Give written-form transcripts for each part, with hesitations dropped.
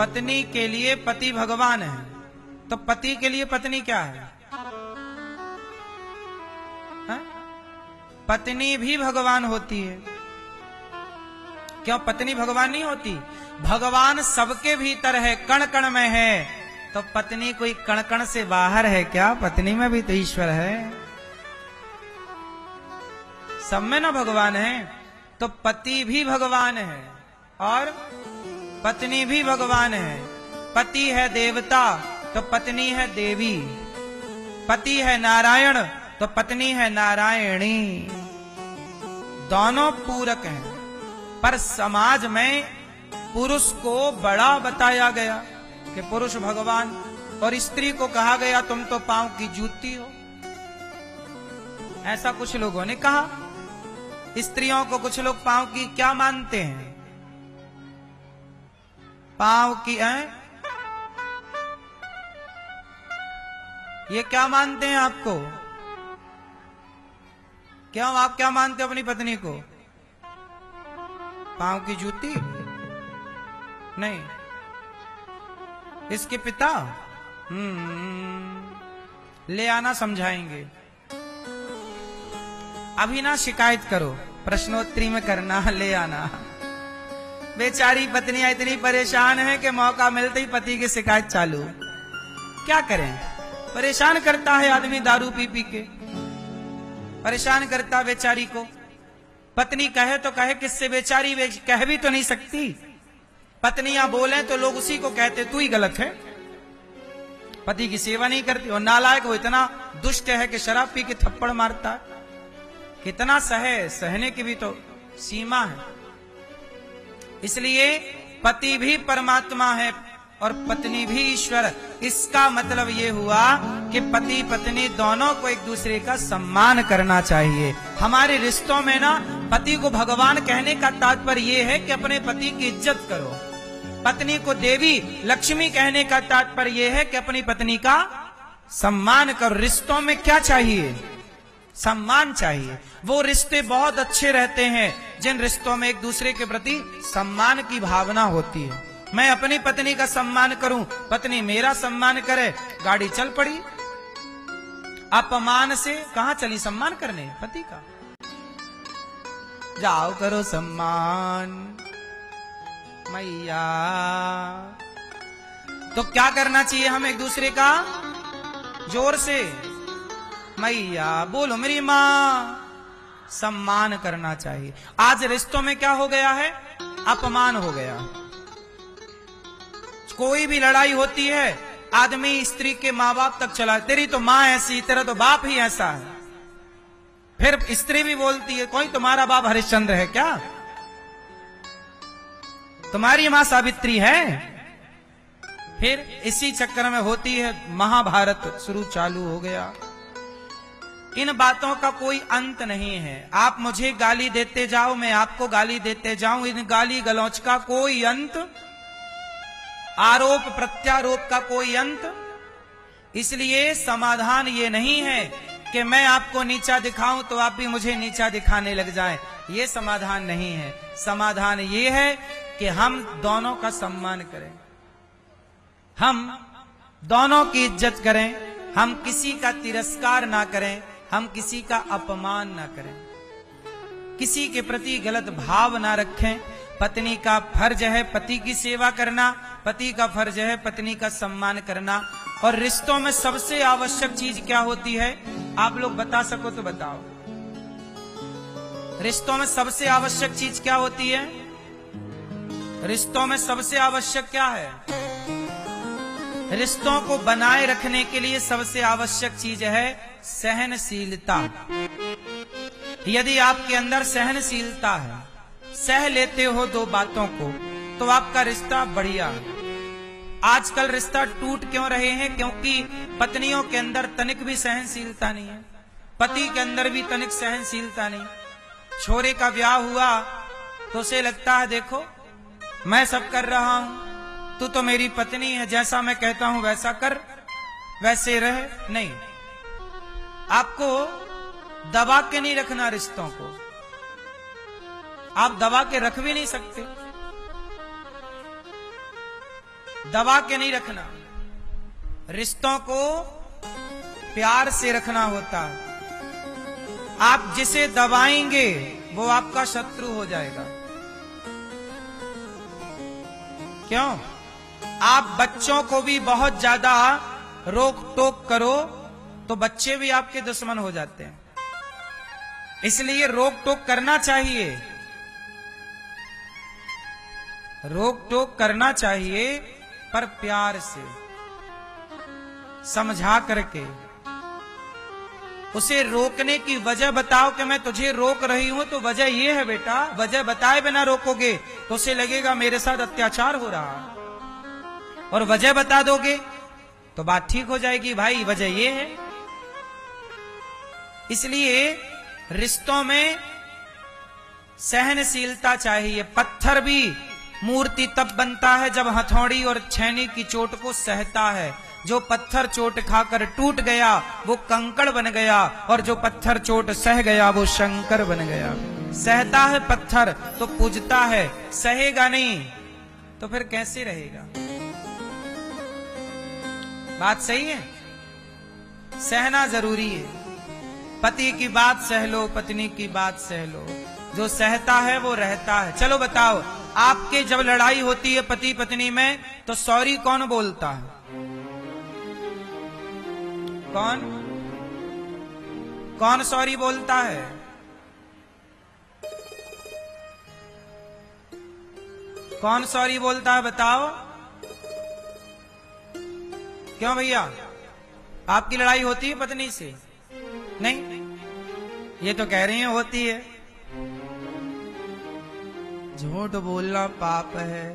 पत्नी के लिए पति भगवान है, तो पति के लिए पत्नी क्या है? हा? पत्नी भी भगवान होती है। क्यों पत्नी भगवान नहीं होती? भगवान सबके भीतर है, कण कण में है। तो पत्नी कोई कण कण से बाहर है क्या? पत्नी में भी तो ईश्वर है, सब में ना भगवान है। तो पति भी भगवान है और पत्नी भी भगवान है। पति है देवता तो पत्नी है देवी, पति है नारायण तो पत्नी है नारायणी। दोनों पूरक हैं, पर समाज में पुरुष को बड़ा बताया गया कि पुरुष भगवान, और स्त्री को कहा गया तुम तो पांव की जूती हो। ऐसा कुछ लोगों ने कहा। स्त्रियों को कुछ लोग पांव की क्या मानते हैं? पांव की ये क्या मानते हैं आपको? क्यों आप क्या मानते हो अपनी पत्नी को? पांव की जूती? नहीं, इसके पिता ले आना, समझाएंगे। अभी ना शिकायत करो, प्रश्नोत्तरी में करना, ले आना। बेचारी पत्नियां इतनी परेशान है कि मौका मिलते ही पति की शिकायत चालू। क्या करें, परेशान करता है आदमी, दारू पी पी के परेशान करता बेचारी को। पत्नी कहे तो कहे किससे? बेचारी कह भी तो नहीं सकती। पत्नियां बोले तो लोग उसी को कहते तू ही गलत है, पति की सेवा नहीं करती। और नालायक वो इतना दुष्ट है कि शराब पी के थप्पड़ मारता है। कितना सहने की भी तो सीमा है। इसलिए पति भी परमात्मा है और पत्नी भी ईश्वर। इसका मतलब ये हुआ कि पति पत्नी दोनों को एक दूसरे का सम्मान करना चाहिए। हमारे रिश्तों में ना पति को भगवान कहने का तात्पर्य ये है कि अपने पति की इज्जत करो। पत्नी को देवी लक्ष्मी कहने का तात्पर्य ये है कि अपनी पत्नी का सम्मान करो। रिश्तों में क्या चाहिए? सम्मान चाहिए। वो रिश्ते बहुत अच्छे रहते हैं जिन रिश्तों में एक दूसरे के प्रति सम्मान की भावना होती है। मैं अपनी पत्नी का सम्मान करूं, पत्नी मेरा सम्मान करे, गाड़ी चल पड़ी। अपमान से कहां चली सम्मान करने पति का? जाओ करो सम्मान मैया। तो क्या करना चाहिए हम एक दूसरे का? जोर से मैया बोलो मेरी मां, सम्मान करना चाहिए। आज रिश्तों में क्या हो गया है? अपमान हो गया। कोई भी लड़ाई होती है, आदमी स्त्री के माँ बाप तक चला, तेरी तो माँ ऐसी, तेरा तो बाप ही ऐसा है। फिर स्त्री भी बोलती है कोई तुम्हारा बाप हरिश्चंद्र है क्या? तुम्हारी माँ सावित्री है। फिर इसी चक्कर में होती है महाभारत शुरू चालू हो गया। इन बातों का कोई अंत नहीं है। आप मुझे गाली देते जाओ, मैं आपको गाली देते जाऊं, इन गाली गलौच का कोई अंत, आरोप प्रत्यारोप का कोई अंत। इसलिए समाधान ये नहीं है कि मैं आपको नीचा दिखाऊं तो आप भी मुझे नीचा दिखाने लग जाएं। ये समाधान नहीं है। समाधान ये है कि हम दोनों का सम्मान करें, हम दोनों की इज्जत करें, हम किसी का तिरस्कार ना करें, हम किसी का अपमान ना करें, किसी के प्रति गलत भाव ना रखें। पत्नी का फर्ज है पति की सेवा करना, पति का फर्ज है पत्नी का सम्मान करना। और रिश्तों में सबसे आवश्यक चीज क्या होती है? आप लोग बता सको तो बताओ। रिश्तों में सबसे आवश्यक चीज क्या होती है? रिश्तों में सबसे आवश्यक क्या है? रिश्तों को बनाए रखने के लिए सबसे आवश्यक चीज है सहनशीलता। यदि आपके अंदर सहनशीलता है, सह लेते हो दो बातों को, तो आपका रिश्ता बढ़िया है। आजकल रिश्ता टूट क्यों रहे हैं? क्योंकि पत्नियों के अंदर तनिक भी सहनशीलता नहीं है, पति के अंदर भी तनिक सहनशीलता नहीं। छोरे का ब्याह हुआ तो उसे लगता है देखो मैं सब कर रहा हूं, तू तो मेरी पत्नी है, जैसा मैं कहता हूं वैसा कर, वैसे रहे। नहीं, आपको दबा के नहीं रखना रिश्तों को, आप दबा के रख भी नहीं सकते। दबा के नहीं रखना, रिश्तों को प्यार से रखना होता है। आप जिसे दबाएंगे वो आपका शत्रु हो जाएगा। क्यों? आप बच्चों को भी बहुत ज्यादा रोक टोक करो तो बच्चे भी आपके दुश्मन हो जाते हैं। इसलिए रोक टोक करना चाहिए, रोक टोक करना चाहिए, पर प्यार से समझा करके। उसे रोकने की वजह बताओ कि मैं तुझे रोक रही हूं तो वजह ये है बेटा, वजह बताए बिना रोकोगे तो उसे लगेगा मेरे साथ अत्याचार हो रहा, और वजह बता दोगे तो बात ठीक हो जाएगी, भाई वजह ये है। इसलिए रिश्तों में सहनशीलता चाहिए। पत्थर भी मूर्ति तब बनता है जब हथौड़ी और छेनी की चोट को सहता है। जो पत्थर चोट खाकर टूट गया वो कंकड़ बन गया, और जो पत्थर चोट सह गया वो शंकर बन गया। सहता है पत्थर तो पूजता है, सहेगा नहीं तो फिर कैसे रहेगा? बात सही है, सहना जरूरी है। पति की बात सह लो, पत्नी की बात सह लो, जो सहता है वो रहता है। चलो बताओ, आपके जब लड़ाई होती है पति पत्नी में तो सॉरी कौन बोलता है? कौन कौन सॉरी बोलता है? कौन सॉरी बोलता है बताओ? क्यों भैया, आपकी लड़ाई होती है पत्नी से? नहीं, ये तो कह रही हैं होती है। झूठ बोलना पाप है।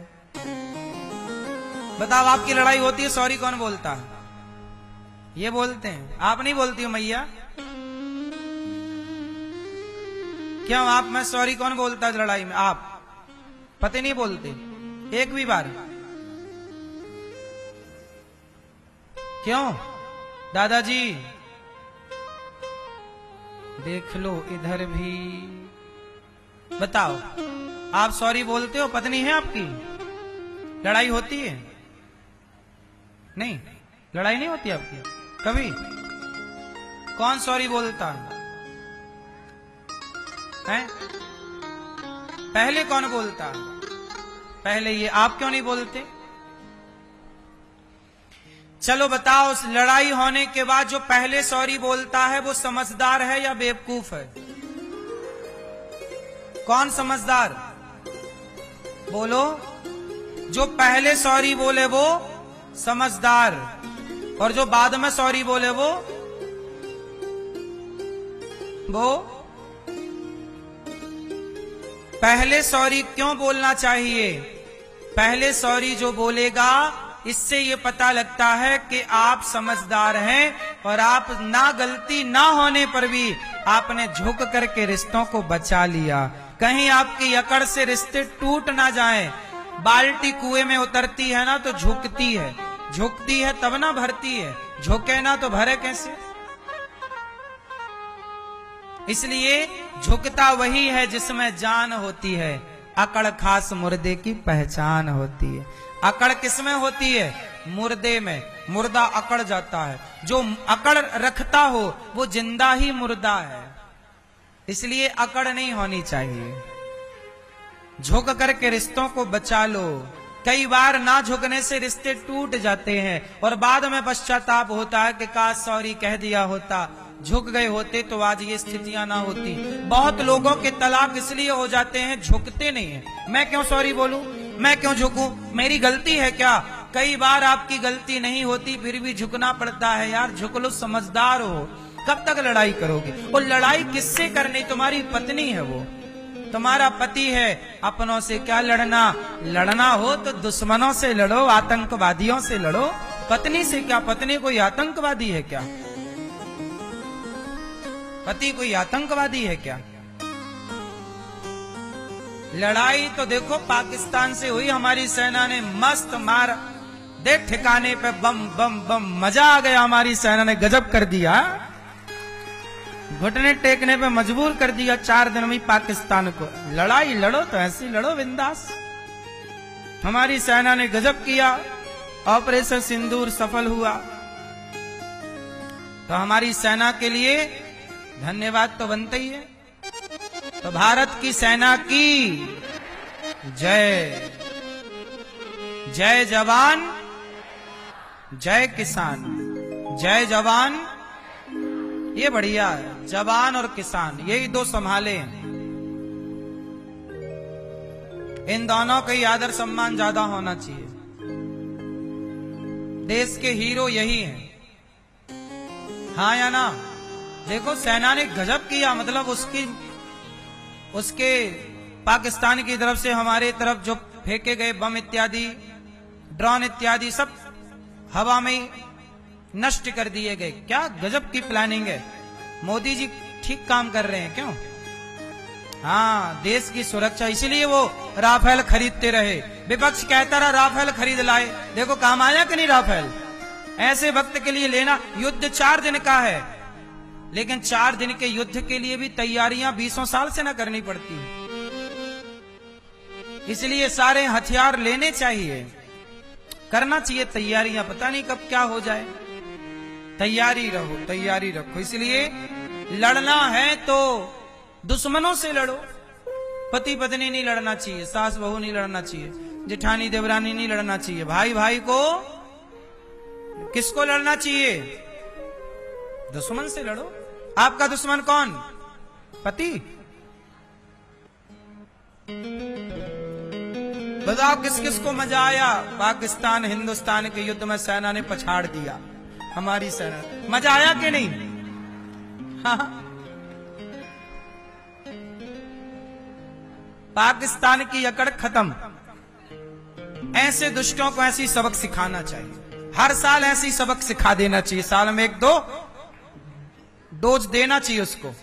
बताओ, आपकी लड़ाई होती है, सॉरी कौन बोलता है? ये बोलते हैं, आप नहीं बोलती हो मैया? क्यों, आप में सॉरी कौन बोलता है लड़ाई में? आप पति नहीं बोलते एक भी बार? क्यों दादाजी? देख लो इधर भी। बताओ, आप सॉरी बोलते हो? पत्नी है आपकी, लड़ाई होती है? नहीं, लड़ाई नहीं होती आपकी कभी? कौन सॉरी बोलता है? पहले कौन बोलता है? पहले ये, आप क्यों नहीं बोलते? चलो बताओ, उस लड़ाई होने के बाद जो पहले सॉरी बोलता है वो समझदार है या बेवकूफ है? कौन समझदार? बोलो। जो पहले सॉरी बोले वो समझदार, और जो बाद में सॉरी बोले वो पहले सॉरी क्यों बोलना चाहिए? पहले सॉरी जो बोलेगा इससे ये पता लगता है कि आप समझदार हैं, और आप ना गलती ना होने पर भी आपने झुक करके रिश्तों को बचा लिया। कहीं आपकी अकड़ से रिश्ते टूट ना जाएं। बाल्टी कुएं में उतरती है ना तो झुकती है, झुकती है तब ना भरती है, झुके ना तो भरे कैसे? इसलिए झुकता वही है जिसमें जान होती है। अकड़ खास मुर्दे की पहचान होती है। अकड़ किसमें होती है? मुर्दे में। मुर्दा अकड़ जाता है, जो अकड़ रखता हो वो जिंदा ही मुर्दा है। इसलिए अकड़ नहीं होनी चाहिए। झुक करके रिश्तों को बचा लो। कई बार ना झुकने से रिश्ते टूट जाते हैं और बाद में पश्चाताप होता है कि काश सॉरी कह दिया होता, झुक गए होते तो आज ये स्थितियां ना होती। बहुत लोगों के तलाक इसलिए हो जाते हैं, झुकते नहीं है। मैं क्यों सॉरी बोलूं, मैं क्यों झुकूं, मेरी गलती है क्या? कई बार आपकी गलती नहीं होती फिर भी झुकना पड़ता है। यार झुक लो, समझदार हो। कब तक लड़ाई करोगे? और लड़ाई किससे करनी? तुम्हारी पत्नी है, वो तुम्हारा पति है। अपनों से क्या लड़ना? लड़ना हो तो दुश्मनों से लड़ो, आतंकवादियों से लड़ो। पत्नी से क्या? पत्नी कोई आतंकवादी है क्या? पति कोई आतंकवादी है क्या? लड़ाई तो देखो पाकिस्तान से हुई, हमारी सेना ने मस्त मार दे ठिकाने पे बम बम बम, मजा आ गया। हमारी सेना ने गजब कर दिया, घुटने टेकने पे मजबूर कर दिया 4 दिन में पाकिस्तान को। लड़ाई लड़ो तो ऐसी लड़ो बिंदास। हमारी सेना ने गजब किया, ऑपरेशन सिंदूर सफल हुआ। तो हमारी सेना के लिए धन्यवाद तो बनता ही है। तो भारत की सेना की जय। जय जवान जय किसान। जय जवान, ये बढ़िया है। जवान और किसान यही दो संभाले हैं। इन दोनों का ही आदर सम्मान ज्यादा होना चाहिए। देश के हीरो यही हैं। हाँ या ना? देखो सेना ने गजब किया, मतलब उसके पाकिस्तान की तरफ से हमारे तरफ जो फेंके गए बम इत्यादि, ड्रोन इत्यादि सब हवा में नष्ट कर दिए गए। क्या गजब की प्लानिंग है। मोदी जी ठीक काम कर रहे हैं। क्यों? हाँ, देश की सुरक्षा, इसीलिए वो राफेल खरीदते रहे। विपक्ष कहता रहा राफेल खरीद लाए, देखो काम आया कि नहीं राफेल। ऐसे वक्त के लिए लेना। युद्ध 4 दिन का है, लेकिन 4 दिन के युद्ध के लिए भी तैयारियां 20 साल से न करनी पड़ती। इसलिए सारे हथियार लेने चाहिए, करना चाहिए तैयारियां। पता नहीं कब क्या हो जाए। तैयारी रहो, तैयारी रखो। इसलिए लड़ना है तो दुश्मनों से लड़ो। पति पत्नी नहीं लड़ना चाहिए, सास बहू नहीं लड़ना चाहिए, जेठानी देवरानी नहीं लड़ना चाहिए। भाई भाई को, किसको लड़ना चाहिए? दुश्मन से लड़ो। आपका दुश्मन कौन? पति। बताओ किस किस को मजा आया? पाकिस्तान हिंदुस्तान के युद्ध में सेना ने पछाड़ दिया। हमारी सेना, मजा आया कि नहीं? हाँ। पाकिस्तान की अकड़ खत्म। ऐसे दुष्टों को ऐसी सबक सिखाना चाहिए। हर साल ऐसी सबक सिखा देना चाहिए। साल में 1-2 डोज देना चाहिए उसको।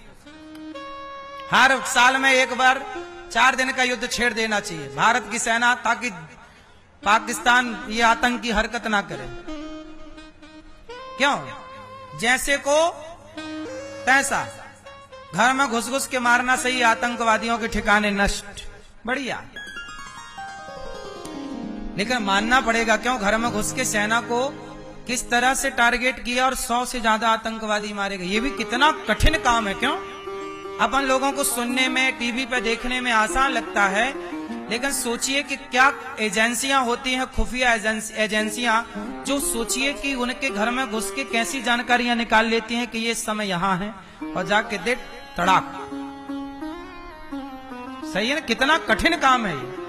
हर साल में एक बार 4 दिन का युद्ध छेड़ देना चाहिए भारत की सेना, ताकि पाकिस्तान ये आतंकी हरकत ना करे। क्यों? जैसे को तैसा, घर में घुस घुस के मारना सही, आतंकवादियों के ठिकाने नष्ट। बढ़िया, लेकिन मानना पड़ेगा। क्यों? घर में घुस के सेना को किस तरह से टारगेट किया और 100 से ज्यादा आतंकवादी मारे गए। ये भी कितना कठिन काम है। क्यों? अपन लोगों को सुनने में, टीवी पे देखने में आसान लगता है, लेकिन सोचिए कि क्या एजेंसियां होती हैं, खुफिया एजेंसियां, जो सोचिए कि उनके घर में घुस के कैसी जानकारियां निकाल लेती हैं कि ये समय यहां है, और जाके देख तड़ाक। सही है ना? कितना कठिन काम है ये।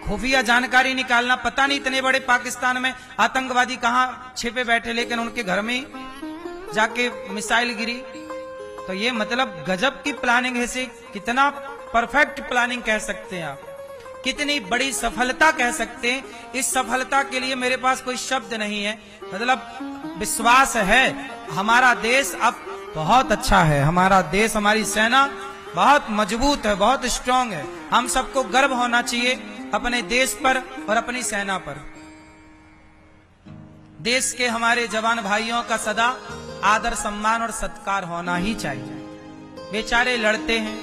खुफिया जानकारी निकालना। पता नहीं इतने बड़े पाकिस्तान में आतंकवादी कहां छिपे बैठे, लेकिन उनके घर में जाके मिसाइल गिरी। तो ये मतलब गजब की प्लानिंग है। से कितना परफेक्ट प्लानिंग कह सकते हैं आप, कितनी बड़ी सफलता कह सकते हैं। इस सफलता के लिए मेरे पास कोई शब्द नहीं है। मतलब विश्वास है हमारा देश अब बहुत अच्छा है। हमारा देश, हमारी सेना बहुत मजबूत है, बहुत स्ट्रांग है। हम सबको गर्व होना चाहिए अपने देश पर और अपनी सेना पर। देश के हमारे जवान भाइयों का सदा आदर सम्मान और सत्कार होना ही चाहिए। बेचारे लड़ते हैं,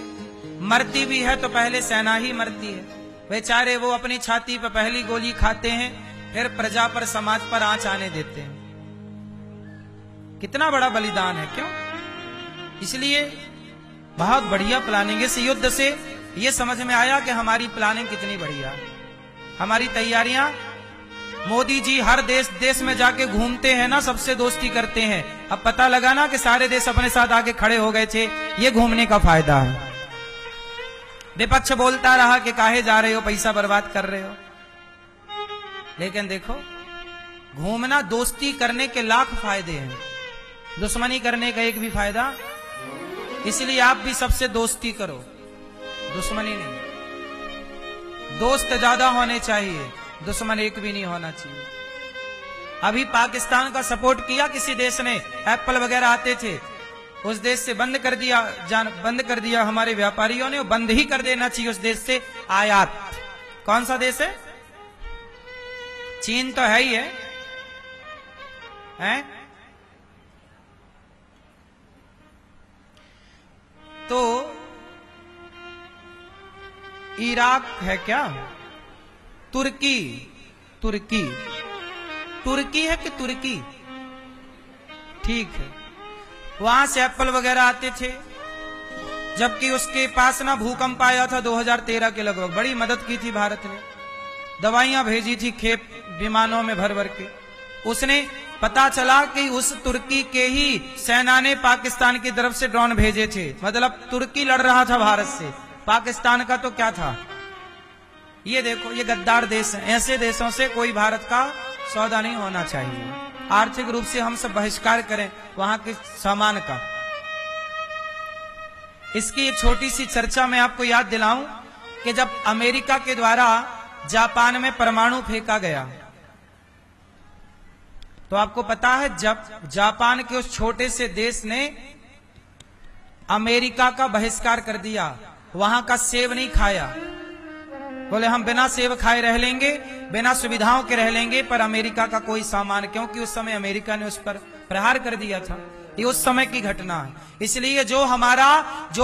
मरती भी है तो पहले सेना ही मरती है। बेचारे वो अपनी छाती पर पहली गोली खाते हैं, फिर प्रजा पर, समाज पर आंच आने देते हैं। कितना बड़ा बलिदान है। क्यों? इसलिए बहुत बढ़िया प्लानिंग। इस युद्ध से ये समझ में आया कि हमारी प्लानिंग कितनी बढ़िया, हमारी तैयारियां। मोदी जी हर देश में जाके घूमते हैं ना, सबसे दोस्ती करते हैं। अब पता लगा ना कि सारे देश अपने साथ आके खड़े हो गए थे। ये घूमने का फायदा है। विपक्ष बोलता रहा कि काहे जा रहे हो, पैसा बर्बाद कर रहे हो। लेकिन देखो, घूमना, दोस्ती करने के लाख फायदे हैं, दुश्मनी करने का एक भी फायदा। इसलिए आप भी सबसे दोस्ती करो, दुश्मनी नहीं। दोस्त ज्यादा होने चाहिए, दुश्मन एक भी नहीं होना चाहिए। अभी पाकिस्तान का सपोर्ट किया किसी देश ने, एप्पल वगैरह आते थे, उस देश से बंद कर दिया हमारे व्यापारियों ने। बंद ही कर देना चाहिए उस देश से आयात। कौन सा देश है? चीन तो है ही है, हैं? तो इराक है क्या? तुर्की, तुर्की, तुर्की है कि तुर्की? ठीक है। वहां से एप्पल वगैरह आते थे, जबकि उसके पास ना भूकंप आया था 2013 के लगभग। बड़ी मदद की थी भारत ने, दवाइयां भेजी थी खेप विमानों में भर भर के। उसने पता चला कि उस तुर्की के ही सेना ने पाकिस्तान की तरफ से ड्रोन भेजे थे। मतलब तुर्की लड़ रहा था भारत से, पाकिस्तान का तो क्या था। ये देखो, ये गद्दार देश हैं। ऐसे देशों से कोई भारत का सौदा नहीं होना चाहिए। आर्थिक रूप से हम सब बहिष्कार करें वहां के सामान का। इसकी एक छोटी सी चर्चा मैं आपको याद दिलाऊं कि जब अमेरिका के द्वारा जापान में परमाणु फेंका गया, तो आपको पता है जब जापान के उस छोटे से देश ने अमेरिका का बहिष्कार कर दिया, वहां का सेब नहीं खाया। बोले हम बिना सेब खाए रह लेंगे, बिना सुविधाओं के रह लेंगे, पर अमेरिका का कोई सामान, क्योंकि उस समय अमेरिका ने उस पर प्रहार कर दिया था। ये उस समय की घटना है। इसलिए जो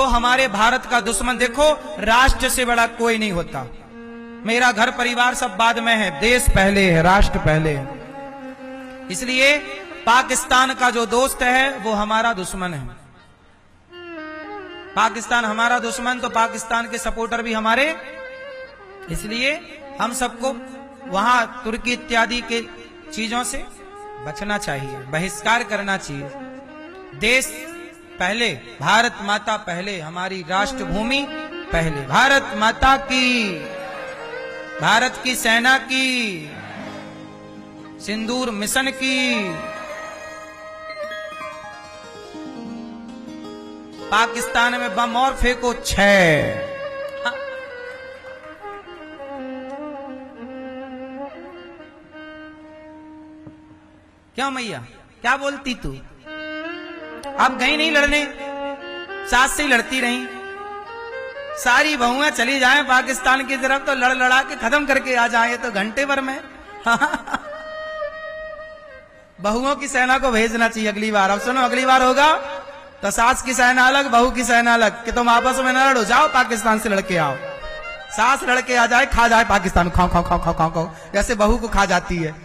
हमारे भारत का दुश्मन, देखो राष्ट्र से बड़ा कोई नहीं होता। मेरा घर परिवार सब बाद में है, देश पहले है, राष्ट्र पहले है। इसलिए पाकिस्तान का जो दोस्त है वो हमारा दुश्मन है। पाकिस्तान हमारा दुश्मन तो पाकिस्तान के सपोर्टर भी हमारे। इसलिए हम सबको वहां तुर्की इत्यादि के चीजों से बचना चाहिए, बहिष्कार करना चाहिए। देश पहले, भारत माता पहले, हमारी राष्ट्र भूमि पहले। भारत माता की, भारत की सेना की, सिंदूर मिशन की। पाकिस्तान में बम और फेंको 6। क्यों मैया, क्या बोलती तू? आप गई नहीं लड़ने, सास से ही लड़ती रही। सारी बहुएं चली जाएं पाकिस्तान की तरफ तो लड़ लड़ा के खत्म करके आ जाए, तो घंटे भर में। बहुओं की सेना को भेजना चाहिए अगली बार। अब सुनो, अगली बार होगा तो सास की सेना अलग, बहू की सेना अलग, कि तुम आपस में न लड़ो, जाओ पाकिस्तान से लड़के आओ। सास लड़के आ जाए, खा जाए पाकिस्तान, खाओ खाओ खाओ खाओ खाओ, जैसे बहू को खा जाती है।